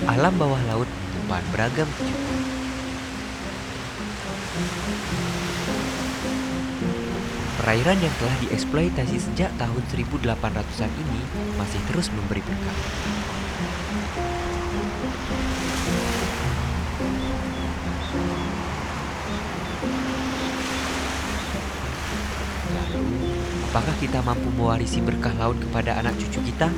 Alam bawah laut menyimpan beragam kejutan. Perairan yang telah dieksploitasi sejak tahun 1800-an ini masih terus memberi berkah. Lalu, apakah kita mampu mewarisi berkah laut kepada anak cucu kita?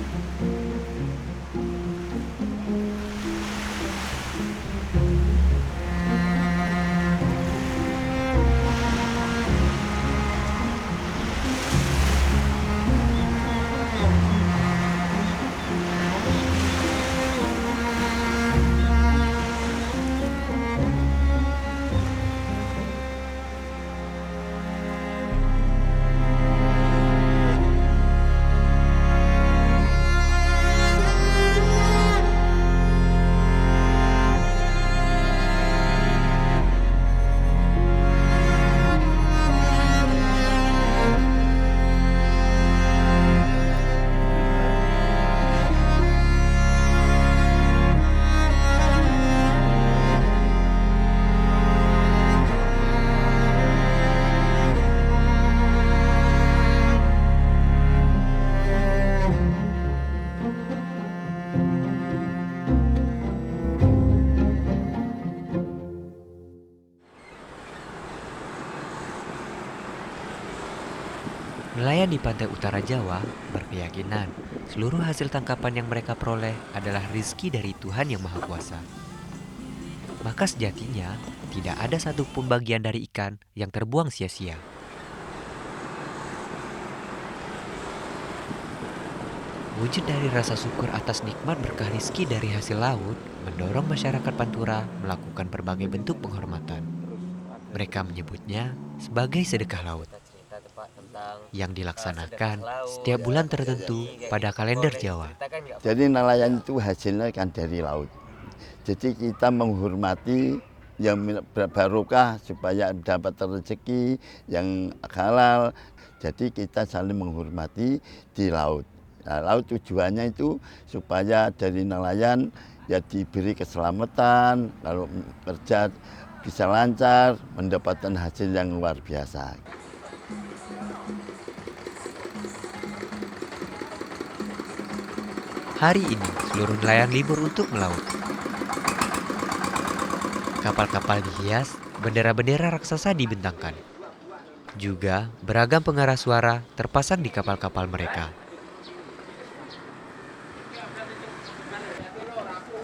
Nelayan di pantai utara Jawa berkeyakinan seluruh hasil tangkapan yang mereka peroleh adalah rizki dari Tuhan Yang Maha Kuasa. Maka sejatinya tidak ada satupun bagian dari ikan yang terbuang sia-sia. Wujud dari rasa syukur atas nikmat berkah rizki dari hasil laut mendorong masyarakat Pantura melakukan berbagai bentuk penghormatan. Mereka menyebutnya sebagai sedekah laut yang dilaksanakan setiap bulan tertentu pada kalender Jawa. Jadi nelayan itu hasilnya kan dari laut. Jadi kita menghormati yang barokah supaya dapat rezeki yang halal. Jadi kita saling menghormati di laut. Nah, laut tujuannya itu supaya dari nelayan ya diberi keselamatan, lalu kerja bisa lancar, mendapatkan hasil yang luar biasa. Hari ini, seluruh nelayan libur untuk melaut. Kapal-kapal dihias, bendera-bendera raksasa dibentangkan. Juga, beragam pengarah suara terpasang di kapal-kapal mereka.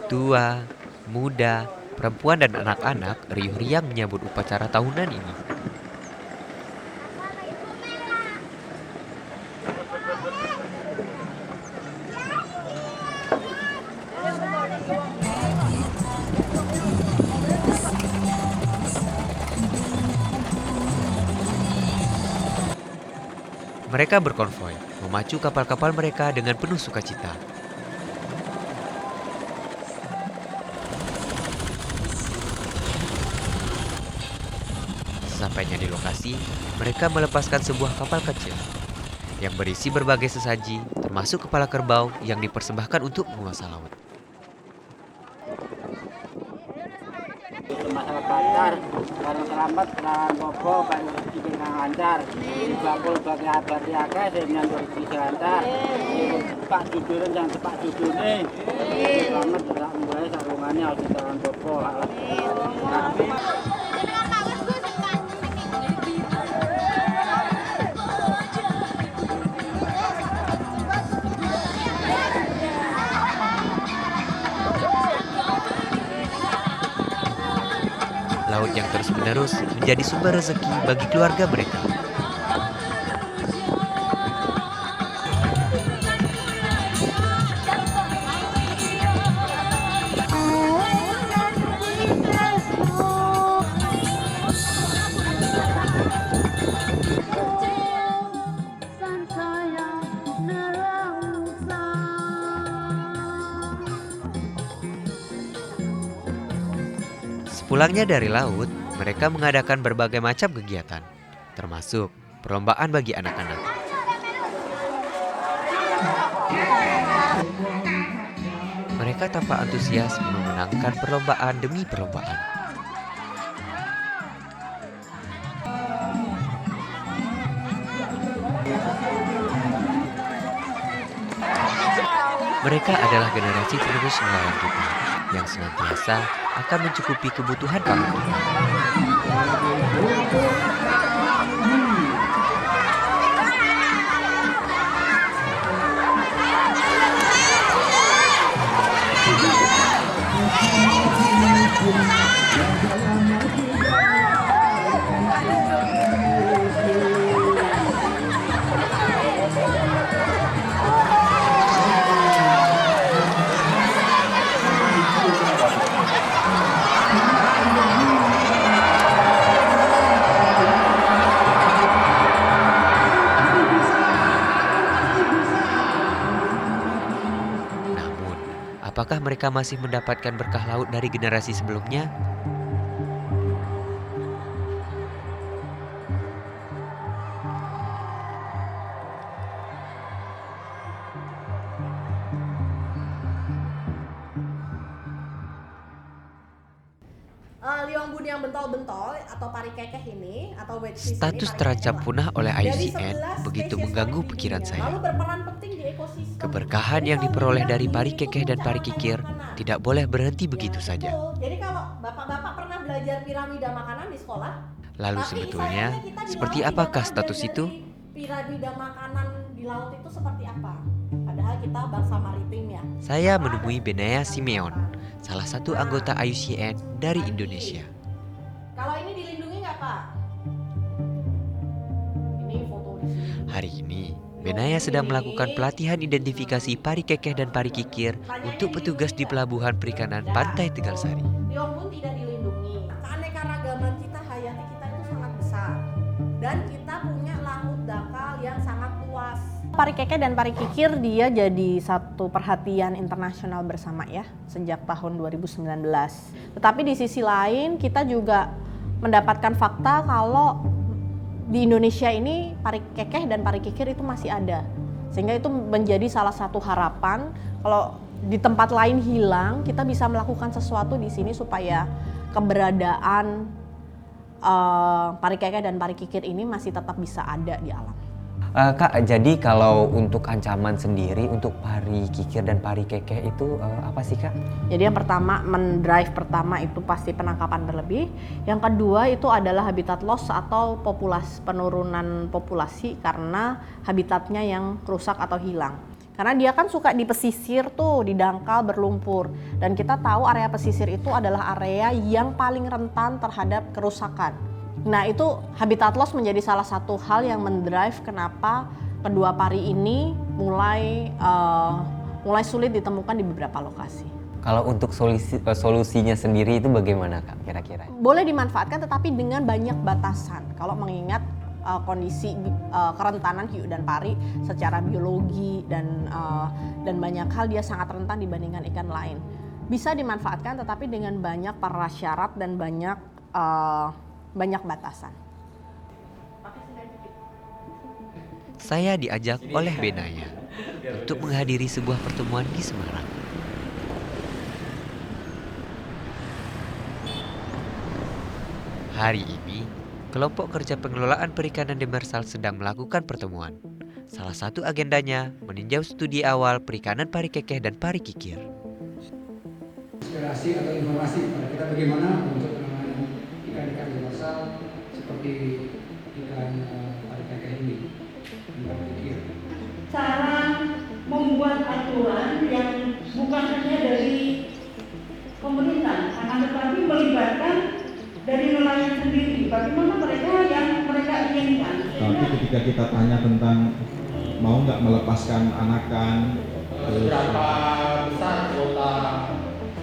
Tua, muda, perempuan dan anak-anak riuh-riang menyambut upacara tahunan ini. Mereka berkonvoi, memacu kapal-kapal mereka dengan penuh sukacita. Sesampainya di lokasi, mereka melepaskan sebuah kapal kecil yang berisi berbagai sesaji, termasuk kepala kerbau yang dipersembahkan untuk penguasa laut. Masalah pacar, barang selamat, barang bobo, barang rezeki kang lancar. Bakul bagi abad siaga, saya menyambut rezeki lancar. Pak jujuran yang cepat jujurnya. Selamat, tidak membayar sarungannya, harus jalan bobo. Laut yang terus-menerus menjadi sumber rezeki bagi keluarga mereka. Sepulangnya dari laut, mereka mengadakan berbagai macam kegiatan, termasuk perlombaan bagi anak-anak. Mereka tampak antusias memenangkan perlombaan demi perlombaan. Mereka adalah generasi penerus nelayan kita yang senantiasa akan mencukupi kebutuhan pangan. Namun, apakah mereka masih mendapatkan berkah laut dari generasi sebelumnya? Liang bun yang bentol-bentol atau pari kekeh ini atau wedfish Status ini, terancam punah oleh dari IUCN 11 begitu spesies mengganggu pari di pikiran dunia, saya. lalu berperan penting di ekosistem. Keberkahan Jadi yang kalau diperoleh dibilang dari hiu pari itu kekeh dan pari mencapai kikir makanan. tidak boleh berhenti Ya, begitu saja. betul. Jadi kalau bapak-bapak pernah belajar piramida makanan di sekolah, Lalu tapi sebetulnya, sayangnya kita di seperti laut apakah tidak belajar status dari itu? Piramida makanan di laut itu seperti apa? Padahal kita bangsa maritim ya. Saya Apa menemui ada Benaya piramida Simeon, makanan? salah satu anggota IUCN dari Indonesia. Kalau ini dilindungi nggak Pak? Ini foto di sini. Hari ini, Benaya sedang melakukan pelatihan identifikasi pari kekeh dan pari kikir untuk petugas di Pelabuhan Perikanan Pantai Tegal Sari. Tiong pun tidak dilindungi. Keanekaragaman kita, hayati kita itu sangat besar. Dan kita punya laut dangkal yang sangat luas. Pari kekeh dan pari kikir dia jadi satu perhatian internasional bersama ya sejak tahun 2019. Tetapi di sisi lain kita juga mendapatkan fakta kalau di Indonesia ini pari kekeh dan pari kikir itu masih ada. Sehingga itu menjadi salah satu harapan kalau di tempat lain hilang, kita bisa melakukan sesuatu di sini supaya keberadaan pari kekeh dan pari kikir ini masih tetap bisa ada di alam. Kak, jadi kalau untuk ancaman sendiri untuk pari kikir dan pari kekeh itu apa sih Kak? Jadi yang pertama, mendrive pertama itu pasti penangkapan berlebih. Yang kedua itu adalah habitat loss atau penurunan populasi karena habitatnya yang rusak atau hilang. Karena dia kan suka di pesisir tuh, di dangkal berlumpur. Dan kita tahu area pesisir itu adalah area yang paling rentan terhadap kerusakan. Nah itu habitat loss menjadi salah satu hal yang mendrive kenapa kedua pari ini mulai sulit ditemukan di beberapa lokasi. Kalau untuk solusinya sendiri itu bagaimana Kak kira-kira? Boleh dimanfaatkan tetapi dengan banyak batasan. Kalau mengingat kondisi kerentanan hiu dan pari secara biologi dan banyak hal dia sangat rentan dibandingkan ikan lain. Bisa dimanfaatkan tetapi dengan banyak prasyarat dan banyak batasan. Saya diajak oleh Benaya untuk menghadiri sebuah pertemuan di Semarang. Hari ini, kelompok kerja pengelolaan perikanan Demersal sedang melakukan pertemuan. Salah satu agendanya meninjau studi awal perikanan pari kekeh dan pari kikir. Inspirasi atau informasi pada kita bagaimana untuk penanganan ikan-ikan demersal seperti ikan pari kekeh ini, ikan kikir. Cara membuat aturan yang bukan hanya dari pemerintah, akan tetapi melibatkan dari nelayan sendiri. Bagaimana mereka yang mereka inginkan. Tapi ketika kita tanya tentang mau nggak melepaskan anakan, berapa besar kuota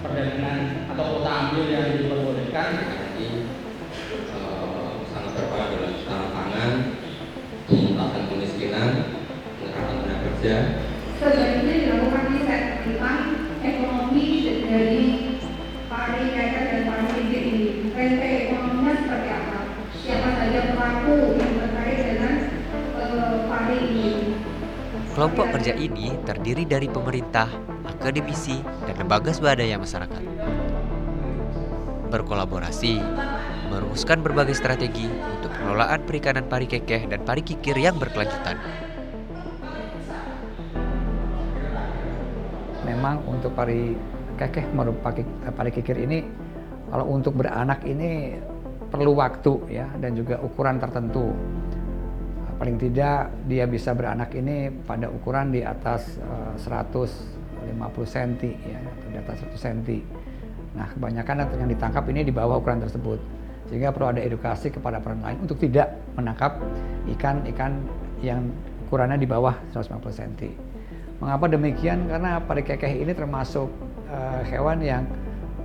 perdagangan atau kuota ambil yang diperbolehkan? Jadi sangat terbaik dalam tantangan, pengentasan kemiskinan, peningkatan tenaga kerja. Sebaiknya dilakukan riset tentang ekonomi dari pari kekeh dan pari kikir ini. Rente ekonominya seperti apa? Siapa saja pelaku yang terkait dengan pari ini? Kelompok kerja ini terdiri dari pemerintah, akademisi, dan lembaga swadaya masyarakat. Berkolaborasi, merumuskan berbagai strategi untuk pengelolaan perikanan pari kekeh dan pari kikir yang berkelanjutan. Memang untuk pari kekeh merupakan pari kikir ini, kalau untuk beranak ini perlu waktu ya, dan juga ukuran tertentu. Paling tidak dia bisa beranak ini pada ukuran di atas 150 cm ya, atau di atas 100 cm. Nah, kebanyakan yang ditangkap ini di bawah ukuran tersebut. Sehingga perlu ada edukasi kepada para nelayan untuk tidak menangkap ikan-ikan yang ukurannya di bawah 150 cm. Mengapa demikian? Karena pari kekeh ini termasuk hewan yang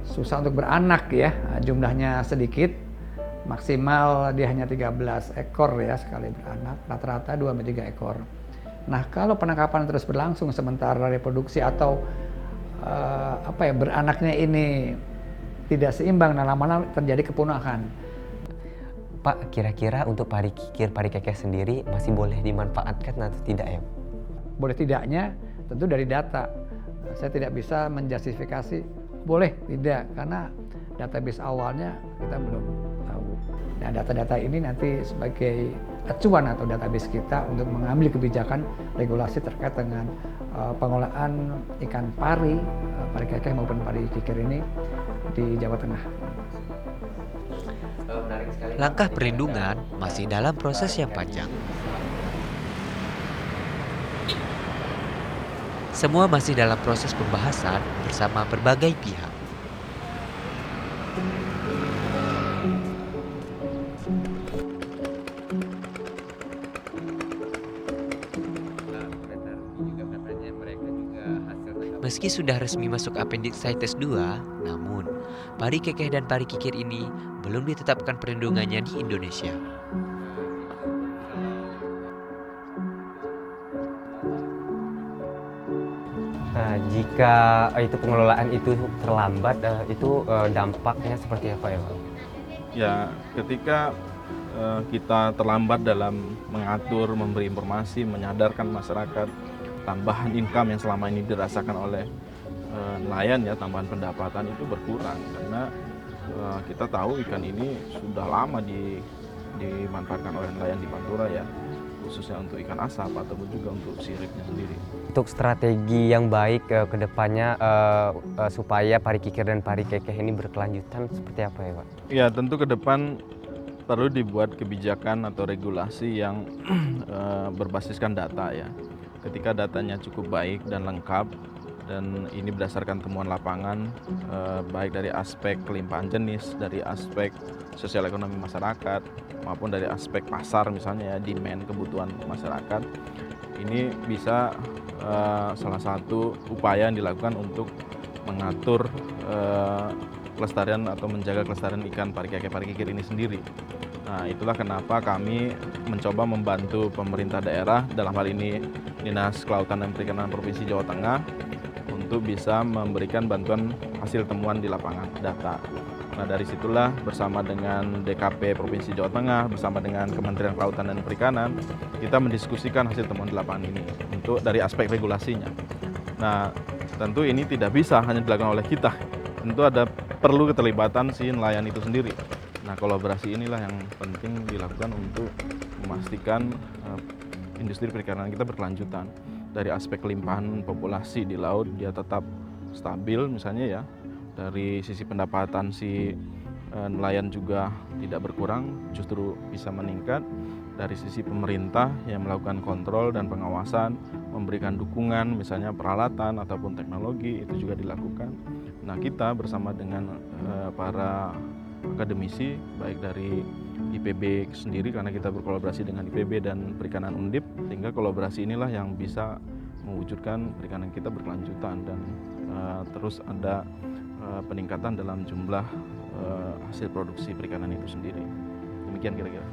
susah untuk beranak ya. Jumlahnya sedikit, maksimal dia hanya 13 ekor ya sekali beranak, rata-rata 2-3 ekor. Nah, kalau penangkapan terus berlangsung sementara reproduksi atau beranaknya ini tidak seimbang, nah lama-lama terjadi kepunahan. Pak, kira-kira untuk pari kikir, pari kekeh sendiri masih boleh dimanfaatkan atau tidak ya? Boleh tidaknya tentu dari data. Saya tidak bisa menjustifikasi boleh tidak, karena database awalnya kita belum tahu. Nah, data-data ini nanti sebagai acuan atau database kita untuk mengambil kebijakan regulasi terkait dengan pengolahan ikan pari, pari kekeh maupun pari kikir ini di Jawa Tengah. Langkah perlindungan masih dalam proses yang panjang. Semua masih dalam proses pembahasan bersama berbagai pihak. Meski sudah resmi masuk Appendix CITES 2, namun pari kekeh dan pari kikir ini belum ditetapkan perlindungannya di Indonesia. Nah, jika itu pengelolaan itu terlambat, itu dampaknya seperti apa ya, Pak? Ya, ketika kita terlambat dalam mengatur, memberi informasi, menyadarkan masyarakat, tambahan income yang selama ini dirasakan oleh nelayan ya, tambahan pendapatan itu berkurang karena kita tahu ikan ini sudah lama dimanfaatkan oleh nelayan di Pantura ya, khususnya untuk ikan asap ataupun juga untuk siripnya sendiri. Untuk strategi yang baik ke depannya supaya pari kikir dan pari kekeh ini berkelanjutan seperti apa ya, Pak? Ya, tentu ke depan perlu dibuat kebijakan atau regulasi yang berbasiskan data ya. Ketika datanya cukup baik dan lengkap, dan ini berdasarkan temuan lapangan, baik dari aspek kelimpahan jenis, dari aspek sosial ekonomi masyarakat, maupun dari aspek pasar misalnya ya, demand kebutuhan masyarakat, ini bisa salah satu upaya yang dilakukan untuk mengatur kelestarian atau menjaga kelestarian ikan pari kekeh, pari kikir ini sendiri. Nah, itulah kenapa kami mencoba membantu pemerintah daerah, dalam hal ini Dinas Kelautan dan Perikanan Provinsi Jawa Tengah, untuk bisa memberikan bantuan hasil temuan di lapangan, data. Nah, dari situlah bersama dengan DKP Provinsi Jawa Tengah, bersama dengan Kementerian Kelautan dan Perikanan, kita mendiskusikan hasil temuan di lapangan ini untuk dari aspek regulasinya. Nah, tentu ini tidak bisa hanya dilakukan oleh kita, tentu perlu keterlibatan si nelayan itu sendiri. Nah, kolaborasi inilah yang penting dilakukan untuk memastikan industri perikanan kita berkelanjutan. Dari aspek kelimpahan populasi di laut, dia tetap stabil misalnya ya. Dari sisi pendapatan si nelayan juga tidak berkurang, justru bisa meningkat. Dari sisi pemerintah yang melakukan kontrol dan pengawasan, memberikan dukungan misalnya peralatan ataupun teknologi, itu juga dilakukan. Nah, kita bersama dengan para akademisi, baik dari IPB sendiri karena kita berkolaborasi dengan IPB dan Perikanan Undip, sehingga kolaborasi inilah yang bisa mewujudkan perikanan kita berkelanjutan dan terus ada peningkatan dalam jumlah hasil produksi perikanan itu sendiri. Demikian kira-kira.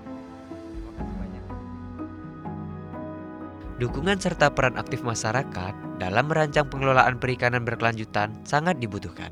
Dukungan serta peran aktif masyarakat dalam merancang pengelolaan perikanan berkelanjutan sangat dibutuhkan.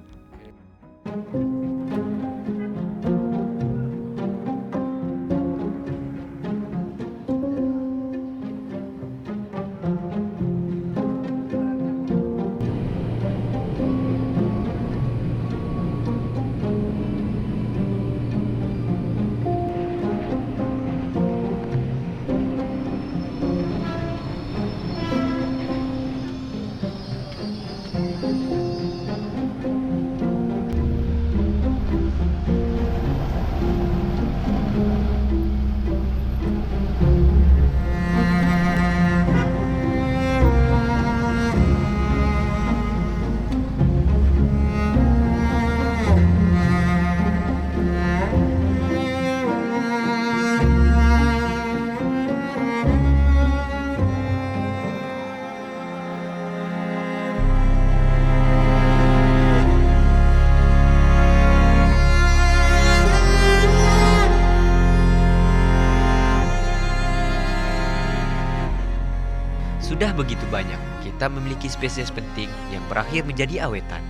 begitu banyak, kita memiliki spesies penting yang berakhir menjadi awetan.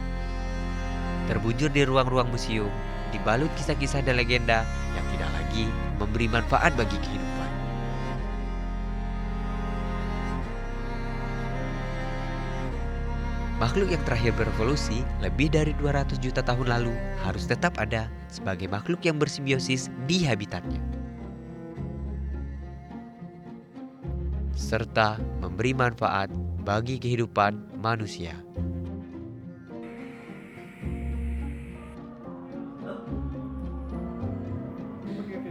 Terbujur di ruang-ruang museum, dibalut kisah-kisah dan legenda yang tidak lagi memberi manfaat bagi kehidupan. Makhluk yang terakhir berevolusi lebih dari 200 juta tahun lalu harus tetap ada sebagai makhluk yang bersimbiosis di habitatnya, serta memberi manfaat bagi kehidupan manusia.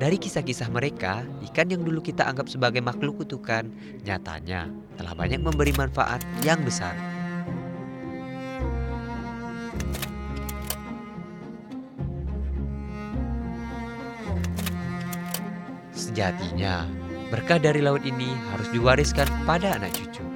Dari kisah-kisah mereka, ikan yang dulu kita anggap sebagai makhluk kutukan, nyatanya telah banyak memberi manfaat yang besar. Sejatinya, berkah dari laut ini harus diwariskan pada anak cucu.